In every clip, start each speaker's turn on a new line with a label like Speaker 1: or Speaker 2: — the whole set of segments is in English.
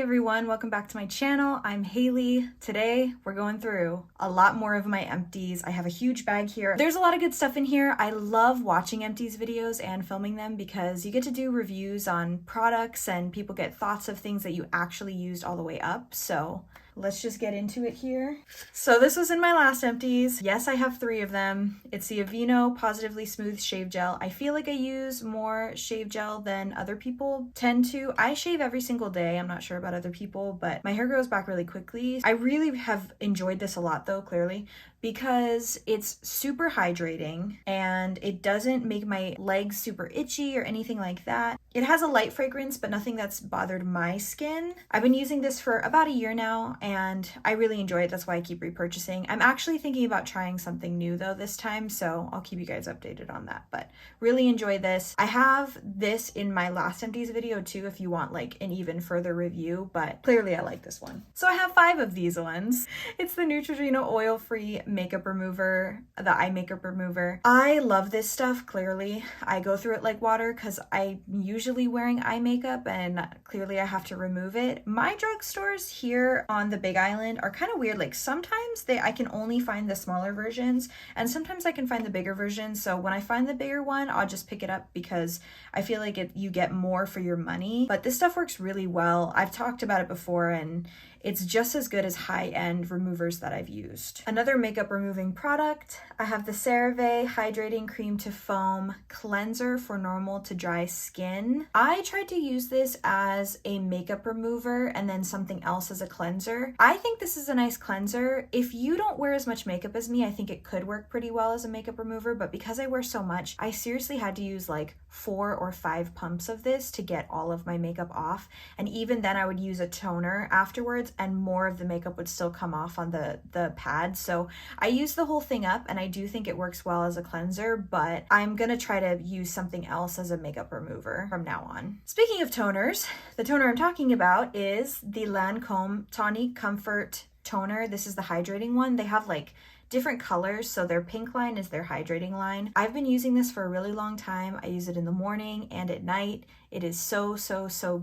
Speaker 1: Hey everyone, welcome back to my channel. I'm Haley. Today we're going through a lot more of my empties. I have a huge bag here. There's a lot of good stuff in here. I love watching empties videos and filming them because you get to do reviews on products and people get thoughts of things that you actually used all the way up. So let's just get into it here. So this was in my last empties. Yes, I have 3 of them. It's the Aveeno Positively Smooth Shave Gel. I feel like I use more shave gel than other people tend to. I shave every single day. I'm not sure about other people, but my hair grows back really quickly. I really have enjoyed this a lot though, clearly, because it's super hydrating and it doesn't make my legs super itchy or anything like that. It has a light fragrance, but nothing that's bothered my skin. I've been using this for about a year now and I really enjoy it. That's why I keep repurchasing. I'm actually thinking about trying something new though this time, so I'll keep you guys updated on that, but really enjoy this. I have this in my last empties video too if you want like an even further review, but clearly I like this one. So I have 5 of these ones. It's the Neutrogena oil-free makeup remover, the eye makeup remover. I love this stuff, clearly. I go through it like water because I'm usually wearing eye makeup and clearly I have to remove it. My drugstores here on the Big Island are kind of weird. Like sometimes I can only find the smaller versions and sometimes I can find the bigger versions. So when I find the bigger one, I'll just pick it up because I feel like you get more for your money. But this stuff works really well. I've talked about it before and it's just as good as high-end removers that I've used. Another makeup removing product, I have the CeraVe Hydrating Cream to Foam Cleanser for normal to dry skin. I tried to use this as a makeup remover and then something else as a cleanser. I think this is a nice cleanser. If you don't wear as much makeup as me, I think it could work pretty well as a makeup remover, but because I wear so much, I seriously had to use like 4 or 5 pumps of this to get all of my makeup off. And even then I would use a toner afterwards and more of the makeup would still come off on the pad. So I use the whole thing up and I do think it works well as a cleanser, but I'm gonna try to use something else as a makeup remover from now on. Speaking of toners, the toner I'm talking about is the Lancome Tonic Comfort Toner. This is the hydrating one. They have like different colors, so their pink line is their hydrating line. I've been using this for a really long time. I use it in the morning and at night. It is so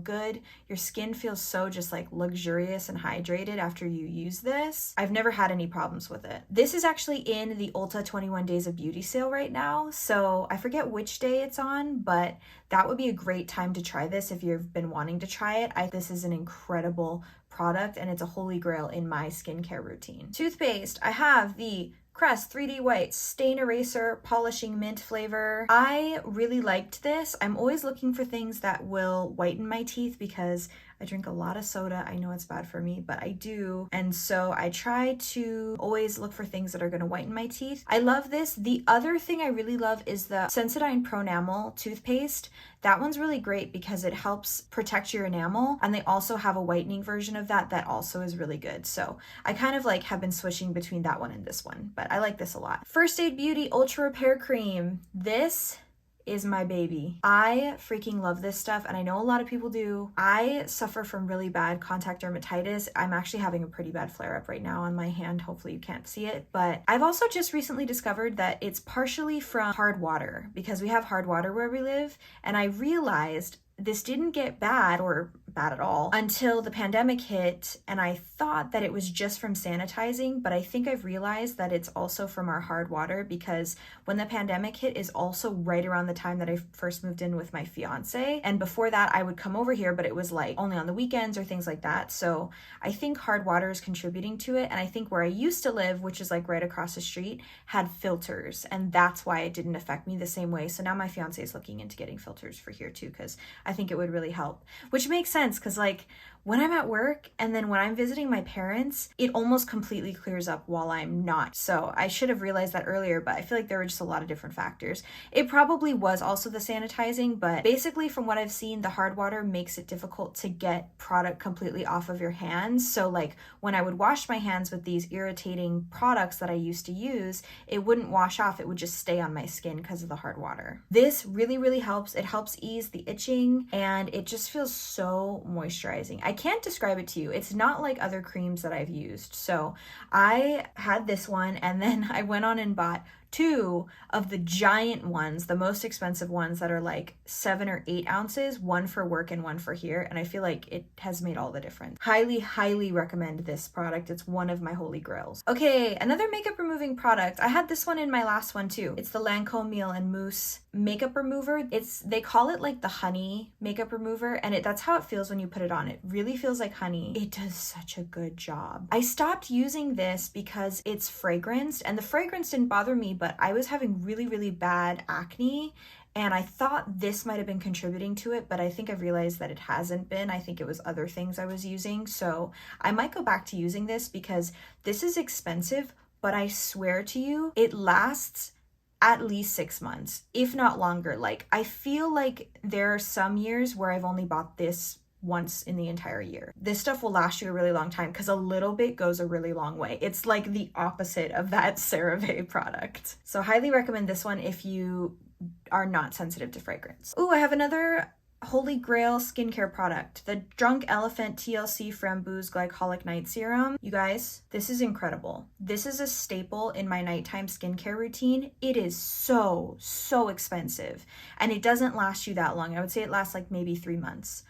Speaker 1: good. Your skin feels so just like luxurious and hydrated after you use this. I've never had any problems with it. This is actually in the Ulta 21 Days of Beauty sale right now, so I forget which day it's on, but that would be a great time to try this if you've been wanting to try it. This is an incredible product and it's a holy grail in my skincare routine. Toothpaste, I have the Crest 3D White Stain Eraser Polishing Mint flavor. I really liked this. I'm always looking for things that will whiten my teeth because I drink a lot of soda. I know it's bad for me, but I do. And so I try to always look for things that are gonna whiten my teeth. I love this. The other thing I really love is the Sensodyne Pro Enamel toothpaste. That one's really great because it helps protect your enamel, and they also have a whitening version of that also is really good. So I kind of like have been switching between that one and this one, but I like this a lot. First Aid Beauty Ultra Repair Cream. This is my baby. I freaking love this stuff and I know a lot of people do. I suffer from really bad contact dermatitis. I'm actually having a pretty bad flare-up right now on my hand. Hopefully you can't see it, but I've also just recently discovered that it's partially from hard water because we have hard water where we live, and I realized this didn't get bad or bad at all until the pandemic hit, and I thought that it was just from sanitizing, but I think I've realized that it's also from our hard water because when the pandemic hit is also right around the time that I first moved in with my fiance, and before that I would come over here, but it was like only on the weekends or things like that. So I think hard water is contributing to it, and I think where I used to live, which is like right across the street, had filters, and that's why it didn't affect me the same way. So now my fiance is looking into getting filters for here too because I think it would really help, which makes sense because like when I'm at work and then when I'm visiting my parents, it almost completely clears up while I'm not. So I should have realized that earlier, but I feel like there were just a lot of different factors. It probably was also the sanitizing, but basically from what I've seen, the hard water makes it difficult to get product completely off of your hands. So like when I would wash my hands with these irritating products that I used to use, it wouldn't wash off. It would just stay on my skin because of the hard water. This really helps. It helps ease the itching and it just feels so moisturizing. I can't describe it to you. It's not like other creams that I've used. So I had this one and then I went on and bought 2 of the giant ones, the most expensive ones that are like 7 or 8 ounces, one for work and one for here. And I feel like it has made all the difference. Highly, highly recommend this product. It's one of my holy grails. Okay, another makeup removing product. I had this one in my last one too. It's the Lancome Meal and Mousse makeup remover. They call it like the honey makeup remover, and that's how it feels when you put it on. It really feels like honey. It does such a good job. I stopped using this because it's fragranced, and the fragrance didn't bother me, but I was having really, really bad acne, and I thought this might have been contributing to it, but I think I've realized that it hasn't been. I think it was other things I was using. So I might go back to using this because this is expensive, but I swear to you, it lasts at least 6 months, if not longer. Like, I feel like there are some years where I've only bought this once in the entire year. This stuff will last you a really long time because a little bit goes a really long way. It's like the opposite of that CeraVe product. So highly recommend this one if you are not sensitive to fragrance. Ooh, I have another holy grail skincare product, the Drunk Elephant TLC Framboos Glycolic Night Serum. You guys, this is incredible. This is a staple in my nighttime skincare routine. It is so, so expensive, and it doesn't last you that long. I would say it lasts like maybe 3 months,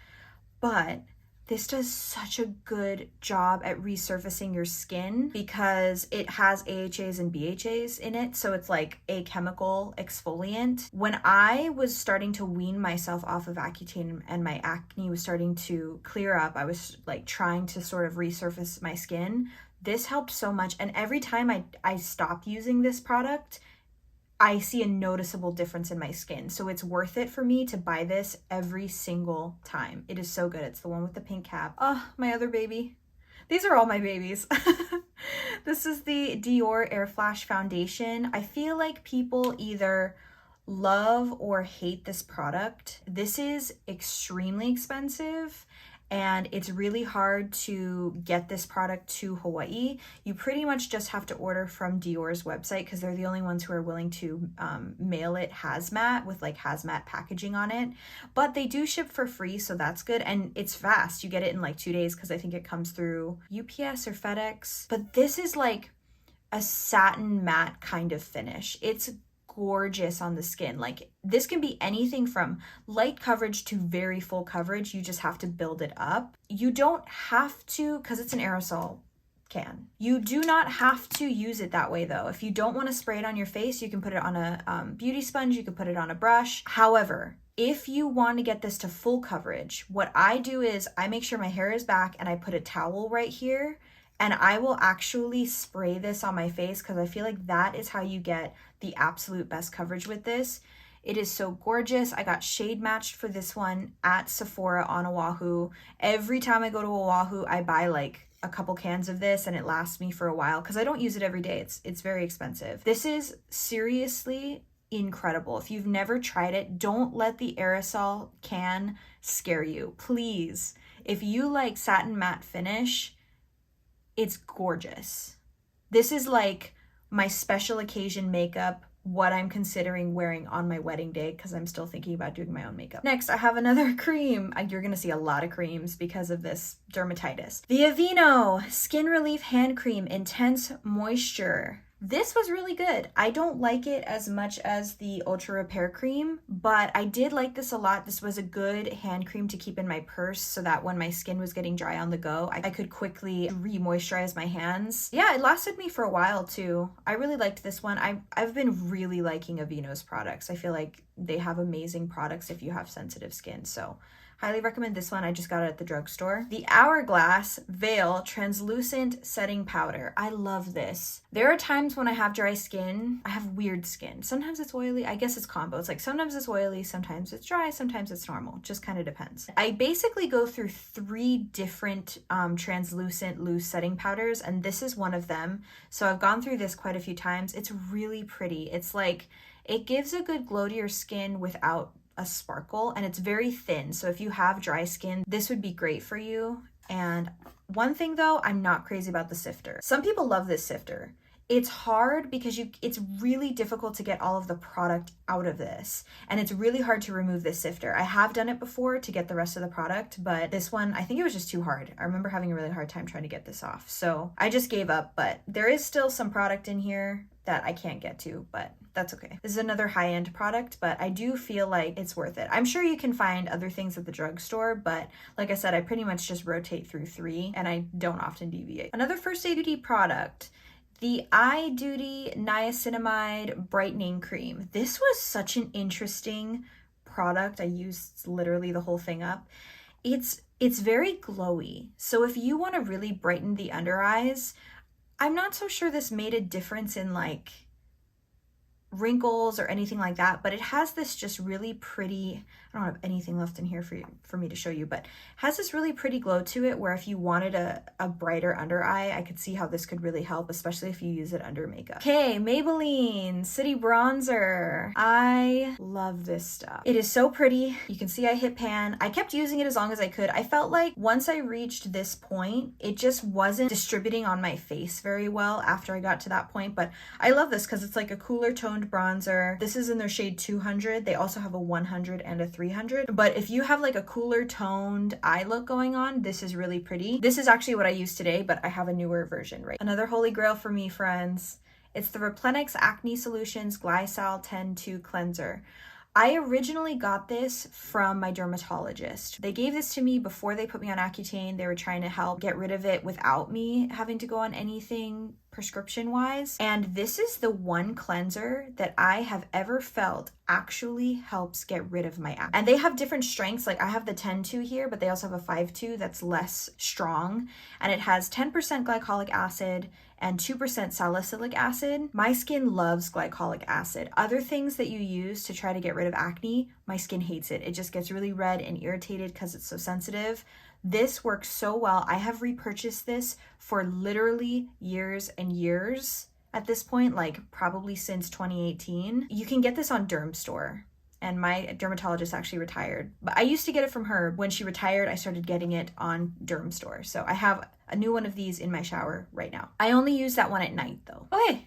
Speaker 1: but this does such a good job at resurfacing your skin because it has AHAs and BHAs in it. So it's like a chemical exfoliant. When I was starting to wean myself off of Accutane and my acne was starting to clear up, I was like trying to sort of resurface my skin. This helped so much. And every time I stop using this product, I see a noticeable difference in my skin. So it's worth it for me to buy this every single time. It is so good. It's the one with the pink cap. Oh, my other baby. These are all my babies. This is the Dior Air Flash Foundation. I feel like people either love or hate this product. This is extremely expensive, and it's really hard to get this product to Hawaii. You pretty much just have to order from Dior's website because they're the only ones who are willing to mail it hazmat with like hazmat packaging on it. But they do ship for free, so that's good. And it's fast. You get it in like 2 days because I think it comes through UPS or FedEx. But this is like a satin matte kind of finish. It's gorgeous on the skin. Like, this can be anything from light coverage to very full coverage. You just have to build it up. You don't have to, because it's an aerosol can. You do not have to use it that way though. If you don't want to spray it on your face, you can put it on a beauty sponge, you can put it on a brush. However, if you want to get this to full coverage, what I do is I make sure my hair is back and I put a towel right here, and I will actually spray this on my face because I feel like that is how you get the absolute best coverage with this. It is so gorgeous. I got shade matched for this one at Sephora on Oahu. Every time I go to Oahu, I buy like a couple cans of this and it lasts me for a while because I don't use it every day. It's very expensive. This is seriously incredible. If you've never tried it, don't let the aerosol can scare you. Please. If you like satin matte finish, it's gorgeous. This is like my special occasion makeup, what I'm considering wearing on my wedding day because I'm still thinking about doing my own makeup. Next, I have another cream. You're gonna see a lot of creams because of this dermatitis. The Aveeno Skin Relief Hand Cream Intense Moisture. This was really good. I don't like it as much as the Ultra Repair Cream, but I did like this a lot. This was a good hand cream to keep in my purse so that when my skin was getting dry on the go, I could quickly re-moisturize my hands. Yeah, it lasted me for a while too. I really liked this one. I've been really liking Aveeno's products. I feel like they have amazing products if you have sensitive skin, so highly recommend this one. I just got it at the drugstore. The Hourglass Veil Translucent Setting Powder. I love this. There are times when I have dry skin. I have weird skin. Sometimes it's oily. I guess it's combo. It's like sometimes it's oily, sometimes it's dry, sometimes it's normal. Just kind of depends. I basically go through 3 different translucent loose setting powders, and this is one of them. So I've gone through this quite a few times. It's really pretty. It's like, it gives a good glow to your skin without a sparkle, and it's very thin. So if you have dry skin, this would be great for you. And one thing though, I'm not crazy about the Sifter. Some people love this Sifter. It's hard because it's really difficult to get all of the product out of this, and it's really hard to remove this sifter. I have done it before to get the rest of the product, but this one, I think it was just too hard. I remember having a really hard time trying to get this off, so I just gave up. But there is still some product in here that I can't get to, but that's okay. This is another high-end product, but I do feel like it's worth it. I'm sure you can find other things at the drugstore, but like I said, I pretty much just rotate through 3, and I don't often deviate. Another First Aid Duty product, the Iduty Niacinamide Brightening Cream. This was such an interesting product. I used literally the whole thing up. It's very glowy. So if you want to really brighten the under eyes, I'm not so sure this made a difference in like wrinkles or anything like that, but it has this just really pretty, I don't have anything left in here for me to show you, but has this really pretty glow to it where if you wanted a brighter under eye, I could see how this could really help, especially if you use it under makeup. Okay, Maybelline City Bronzer. I love this stuff. It is so pretty. You can see I hit pan. I kept using it as long as I could. I felt like once I reached this point, it just wasn't distributing on my face very well after I got to that point, but I love this because it's like a cooler toned bronzer. This is in their shade 200. They also have a 100 and a 300, but if you have like a cooler toned eye look going on, this is really pretty. This is actually what I use today, but I have a newer version, right? Another holy grail for me, friends. It's the Replenix Acne Solutions Glycol 10-2 Cleanser. I originally got this from my dermatologist. They gave this to me before they put me on Accutane. They were trying to help get rid of it without me having to go on anything prescription wise. And this is the one cleanser that I have ever felt actually helps get rid of my acne. And they have different strengths. Like I have the 10-2 here, but they also have a 5-2 that's less strong. And it has 10% glycolic acid and 2% salicylic acid. My skin loves glycolic acid. Other things that you use to try to get rid of acne, my skin hates it. It just gets really red and irritated because it's so sensitive. This works so well. I have repurchased this for literally years and years at this point, like probably since 2018. You can get this on Derm Store, and my dermatologist actually retired. But I used to get it from her. When she retired, I started getting it on Derm Store. So I have a new one of these in my shower right now. I only use that one at night though. Okay,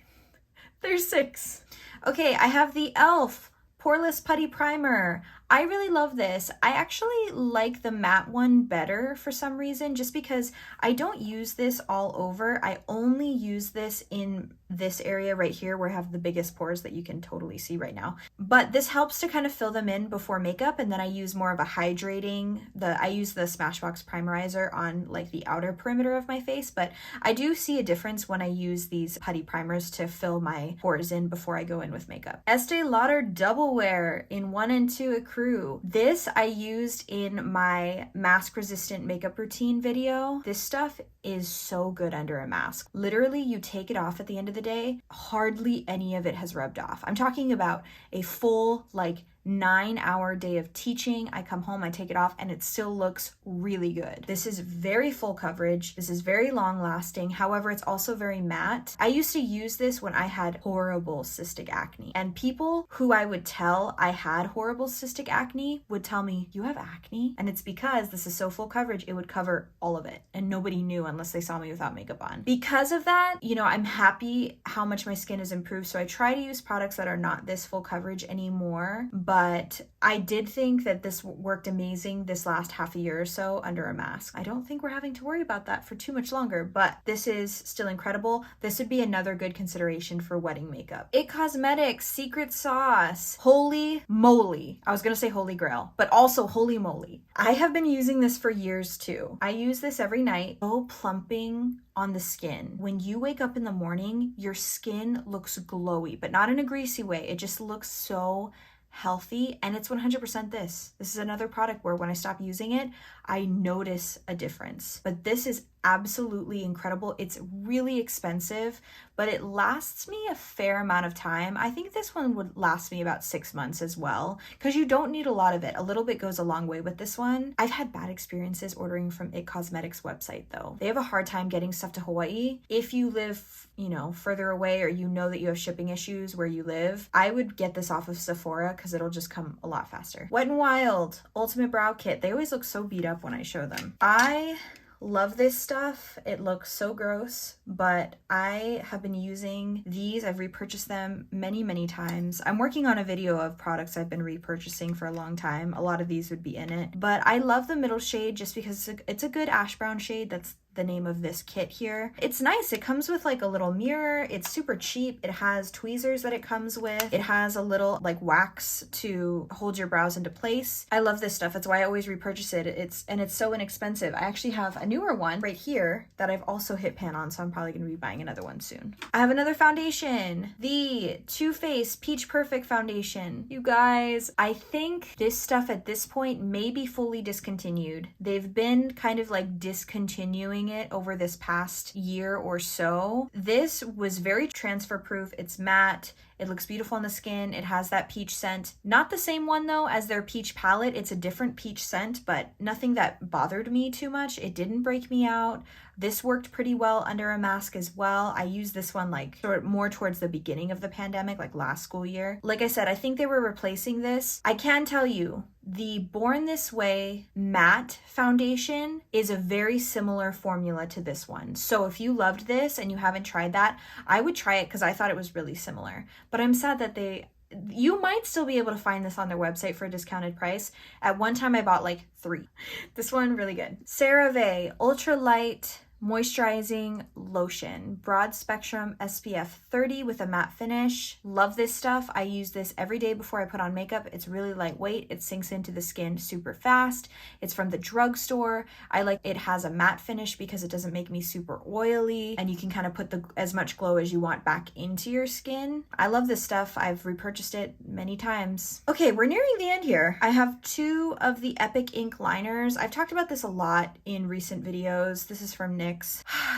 Speaker 1: there's 6. Okay, I have the e.l.f. Poreless Putty Primer. I really love this. I actually like the matte one better for some reason, just because I don't use this all over. I only use this in this area right here where I have the biggest pores that you can totally see right now. But this helps to kind of fill them in before makeup, and then I use more of a hydrating, I use the Smashbox Primerizer on like the outer perimeter of my face, but I do see a difference when I use these putty primers to fill my pores in before I go in with makeup. Estee Lauder Double Wear in 1 and 2 Acrylic. This I used in my mask resistant makeup routine video. This stuff is so good under a mask. Literally, you take it off at the end of the day, hardly any of it has rubbed off. I'm talking about a full like 9-hour day of teaching. I come home, I take it off, and it still looks really good. This is very full coverage. This is very long lasting. However, it's also very matte. I used to use this when I had horrible cystic acne, and people who I would tell I had horrible cystic acne would tell me, "You have acne?" And it's because this is so full coverage, it would cover all of it, and nobody knew unless they saw me without makeup on. Because of that, you know, I'm happy how much my skin has improved, so I try to use products that are not this full coverage anymore. But I did think that this worked amazing this last half a year or so under a mask. I don't think we're having to worry about that for too much longer, but this is still incredible. This would be another good consideration for wedding makeup. IT Cosmetics Secret Sauce. Holy moly. I was gonna say holy grail, but also holy moly. I have been using this for years too. I use this every night. So plumping on the skin. When you wake up in the morning, your skin looks glowy, but not in a greasy way. It just looks so healthy, and it's 100% this. This is another product where when I stop using it, I notice a difference. But this is absolutely incredible. It's really expensive, but it lasts me a fair amount of time. I think this one would last me about 6 months as well, because you don't need a lot of it. A little bit goes a long way with this one. I've had bad experiences ordering from IT Cosmetics website though. They have a hard time getting stuff to Hawaii. If you live, you know, further away, or you know that you have shipping issues where you live, I would get this off of Sephora because it'll just come a lot faster. Wet n Wild Ultimate Brow Kit. They always look so beat up when I show them. I Love this stuff. It looks so gross, but I have been using these. I've repurchased them many, many times. I'm working on a video of products I've been repurchasing for a long time. A lot of these would be in it, but I love the middle shade just because it's a good ash brown shade. That's the name of this kit here. It's nice. It comes with like a little mirror. It's super cheap. It has tweezers that it comes with. It has a little like wax to hold your brows into place. I love this stuff. That's why I always repurchase it. It's so inexpensive. I actually have a newer one right here that I've also hit pan on, so I'm probably going to be buying another one soon. I have another foundation, the Too Faced Peach Perfect foundation. You guys, I think this stuff at this point may be fully discontinued. They've been kind of like discontinuing it over this past year or so. This was very transfer proof. It's matte. It looks beautiful on the skin. It has that peach scent. Not the same one though as their peach palette. It's a different peach scent, but nothing that bothered me too much. It didn't break me out. This worked pretty well under a mask as well. I used this one like more towards the beginning of the pandemic, like last school year. Like I said, I think they were replacing this. I can tell you, the Born This Way matte foundation is a very similar formula to this one. So if you loved this and you haven't tried that, I would try it because I thought it was really similar. But I'm sad that you might still be able to find this on their website for a discounted price. At one time I bought like 3. This one, really good. CeraVe Ultra Light Moisturizing Lotion, broad spectrum SPF 30 with a matte finish. Love this stuff. I use this every day before I put on makeup. It's really lightweight. It sinks into the skin super fast. It's from the drugstore. I like it has a matte finish because it doesn't make me super oily, and you can kind of put as much glow as you want back into your skin. I love this stuff. I've repurchased it many times. Okay, we're nearing the end here. I have 2 of the Epic Ink liners. I've talked about this a lot in recent videos. This is from NYX.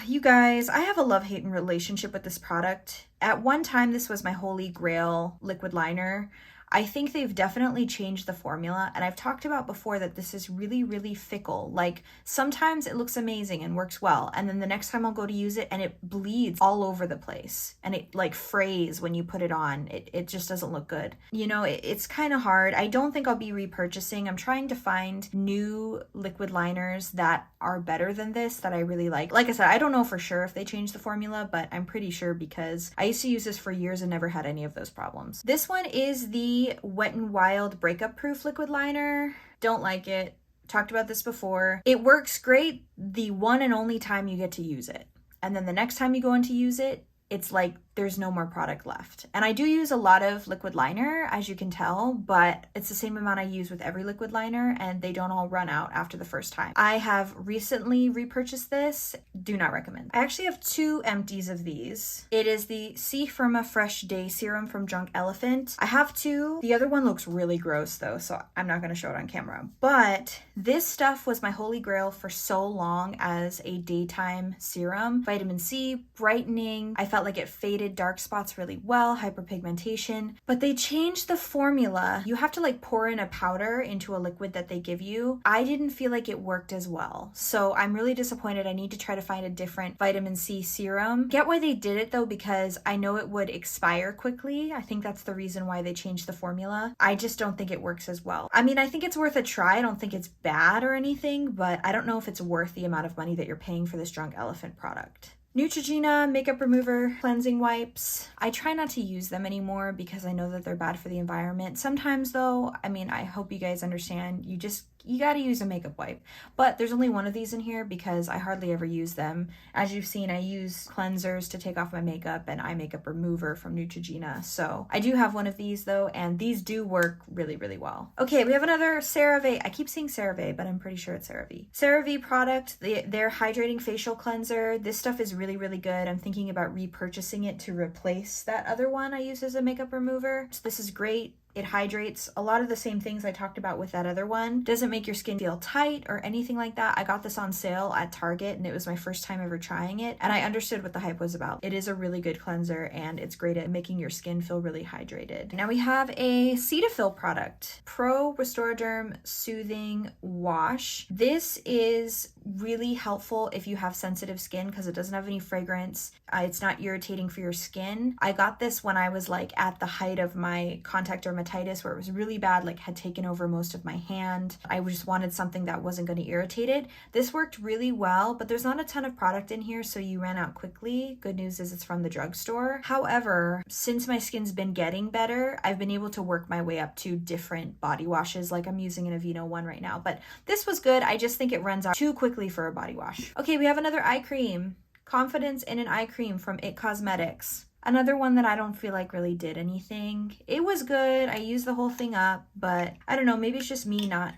Speaker 1: You guys, I have a love-hate relationship with this product. At one time, this was my holy grail liquid liner. I think they've definitely changed the formula, and I've talked about before that this is really, really fickle. Like, sometimes it looks amazing and works well, and then the next time I'll go to use it and it bleeds all over the place, and it like frays when you put it on. It just doesn't look good. You know, it's kind of hard. I don't think I'll be repurchasing. I'm trying to find new liquid liners that are better than this that I really like. Like I said, I don't know for sure if they changed the formula, but I'm pretty sure because I used to use this for years and never had any of those problems. This one is the Wet n Wild Breakup Proof liquid liner. Don't like it. Talked about this before. It works great the one and only time you get to use it. And then the next time you go in to use it, it's like there's no more product left. And I do use a lot of liquid liner, as you can tell, but it's the same amount I use with every liquid liner, and they don't all run out after the first time. I have recently repurchased this. Do not recommend. I actually have 2 empties of these. It is the C Firma Fresh Day Serum from Drunk Elephant. I have 2. The other one looks really gross though, so I'm not gonna show it on camera. But this stuff was my holy grail for so long as a daytime serum. Vitamin C, brightening. I felt like it faded dark spots really well, hyperpigmentation, but they changed the formula. You have to like pour in a powder into a liquid that they give you. I didn't feel like it worked as well, so I'm really disappointed. I need to try to find a different vitamin C serum. Get why they did it though, because I know it would expire quickly. I think that's the reason why they changed the formula. I just don't think it works as well. I mean, I think it's worth a try. I don't think it's bad or anything, but I don't know if it's worth the amount of money that you're paying for this Drunk Elephant product. Neutrogena makeup remover cleansing wipes. I try not to use them anymore because I know that they're bad for the environment. Sometimes though, I mean, I hope you guys understand, you gotta use a makeup wipe. But there's only one of these in here because I hardly ever use them. As you've seen, I use cleansers to take off my makeup and eye makeup remover from Neutrogena. So I do have one of these though, and these do work really, really well. Okay, we have another CeraVe. I keep saying CeraVe, but I'm pretty sure it's CeraVe. CeraVe product, their hydrating facial cleanser. This stuff is really, really good. I'm thinking about repurchasing it to replace that other one I use as a makeup remover. So this is great. It hydrates. A lot of the same things I talked about with that other one. Doesn't make your skin feel tight or anything like that. I got this on sale at Target and it was my first time ever trying it, and I understood what the hype was about. It is a really good cleanser and it's great at making your skin feel really hydrated. Now we have a Cetaphil product, ProRestoraderm Soothing Wash. This is really helpful if you have sensitive skin because it doesn't have any fragrance. It's not irritating for your skin. I got this when I was like at the height of my contact dermatitis where it was really bad, like had taken over most of my hand. I just wanted something that wasn't going to irritate it. This worked really well, but there's not a ton of product in here, so you ran out quickly. Good news is it's from the drugstore. However, since my skin's been getting better, I've been able to work my way up to different body washes. Like I'm using an Aveeno one right now, but this was good. I just think it runs out too quickly for a body wash. Okay, we have another eye cream. Confidence in an Eye Cream from It Cosmetics. Another one that I don't feel like really did anything. It was good. I used the whole thing up, but I don't know, maybe it's just me not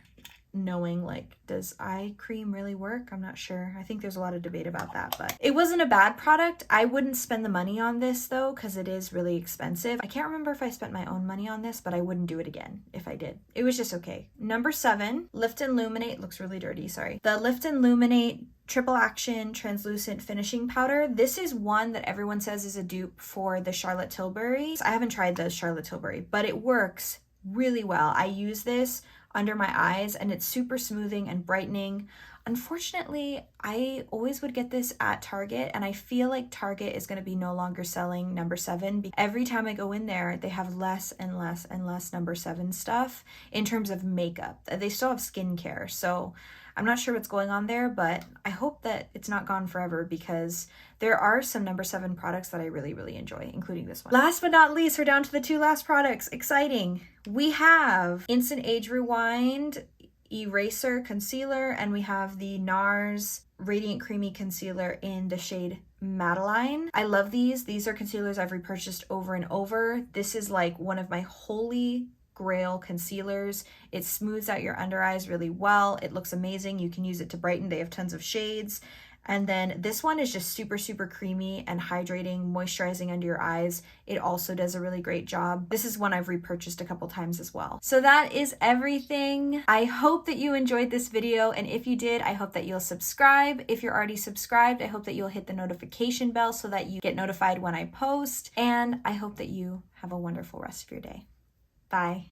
Speaker 1: knowing, like, does eye cream really work? I'm not sure. I think there's a lot of debate about that, but it wasn't a bad product. I wouldn't spend the money on this though, because it is really expensive. I can't remember if I spent my own money on this, but I wouldn't do it again if I did. It was just okay. Number 7, Lift and Luminate. Looks really dirty, sorry. The Lift and Luminate Triple Action Translucent Finishing Powder. This is one that everyone says is a dupe for the Charlotte Tilbury. I haven't tried the Charlotte Tilbury, but it works really well. I use this under my eyes and it's super smoothing and brightening. Unfortunately, I always would get this at Target, and I feel like Target is going to be no longer selling number 7. Every time I go in there, they have less and less and less number 7 stuff in terms of makeup. They still have skincare, so I'm not sure what's going on there, but I hope that it's not gone forever because there are some number 7 products that I really, really enjoy, including this one. Last but not least, we're down to the 2 last products. Exciting. We have Instant Age Rewind Eraser Concealer, and we have the NARS Radiant Creamy Concealer in the shade Madeline. I love these. These are concealers I've repurchased over and over. This is like one of my holy grail concealers. It smooths out your under eyes really well. It looks amazing. You can use it to brighten. They have tons of shades. And then this one is just super, super creamy and hydrating, moisturizing under your eyes. It also does a really great job. This is one I've repurchased a couple times as well. So that is everything. I hope that you enjoyed this video. And if you did, I hope that you'll subscribe. If you're already subscribed, I hope that you'll hit the notification bell so that you get notified when I post. And I hope that you have a wonderful rest of your day. Bye.